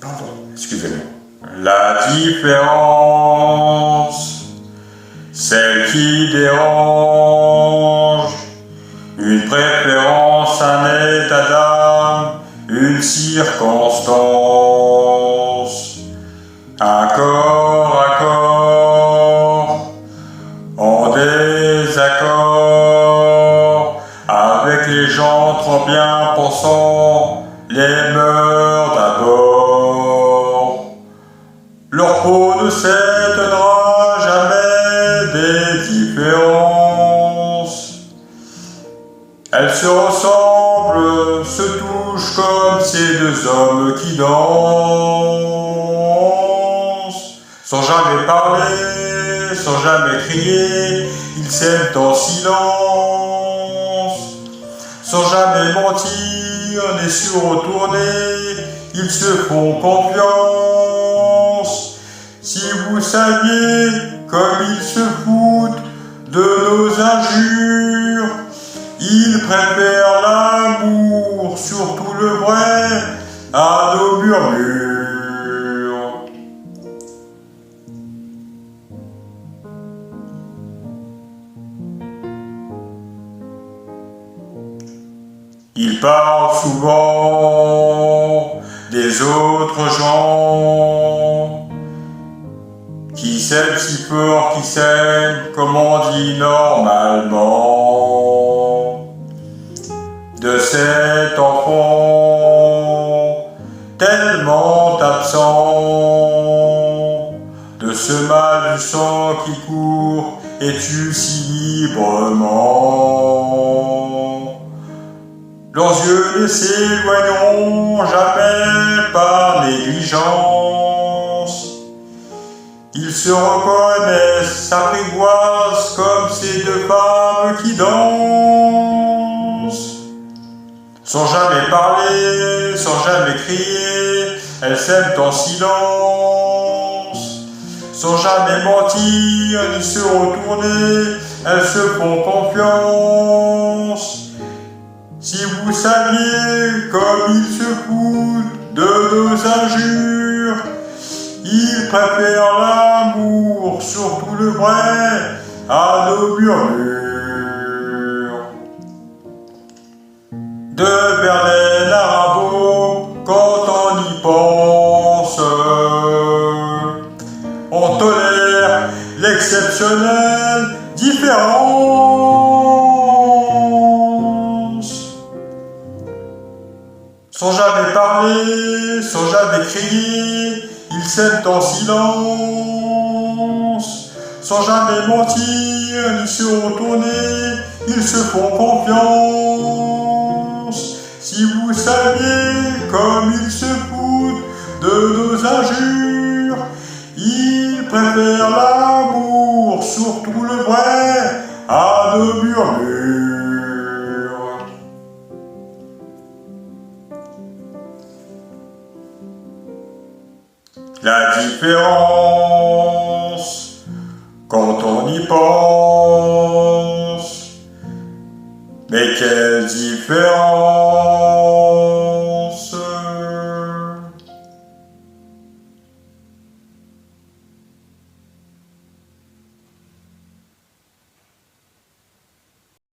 Pardon, excusez-moi. La différence, celle qui dérange, une préférence, un état d'âme, une circonstance, un corps à corps, en désaccord, avec les gens trop bien pensants, les mœurs d'abord. Leur peau ne s'étonnera jamais des différences. Elles se ressemblent, se touchent comme ces deux hommes qui dansent. Sans jamais parler, sans jamais crier, ils s'aiment en silence. Sans jamais mentir, ni se retourner, ils se font confiance. Si vous saviez comme ils se foutent de nos injures, ils préfèrent l'amour, surtout le vrai, à nos murmures. Ils parlent souvent des autres gens qui s'aiment si fort, qui s'aiment, comme on dit normalement, de cet enfant tellement absent, de ce mal du sang qui court et tue si librement. Leurs yeux ne s'éloigneront jamais par négligence. Ils se reconnaissent, s'apprivoisent comme ces deux femmes qui dansent. Sans jamais parler, sans jamais crier, elles s'aiment en silence. Sans jamais mentir, ni se retourner, elles se font confiance. Si vous saviez comme ils se foutent de nos injures, ils préfèrent l'amour, surtout le vrai, à nos murmures. De Verlaine à Rimbaud, quand on y pense, on tolère l'exceptionnelle différence. Sans jamais parler, sans jamais crier, ils s'aiment en silence. Sans jamais mentir, ni se retourner, ils se font confiance. Si vous saviez comme ils se foutent de nos injures, ils préfèrent l'amour, surtout le vrai, à nos murmures. La différence, quand on y pense, mais quelle différence!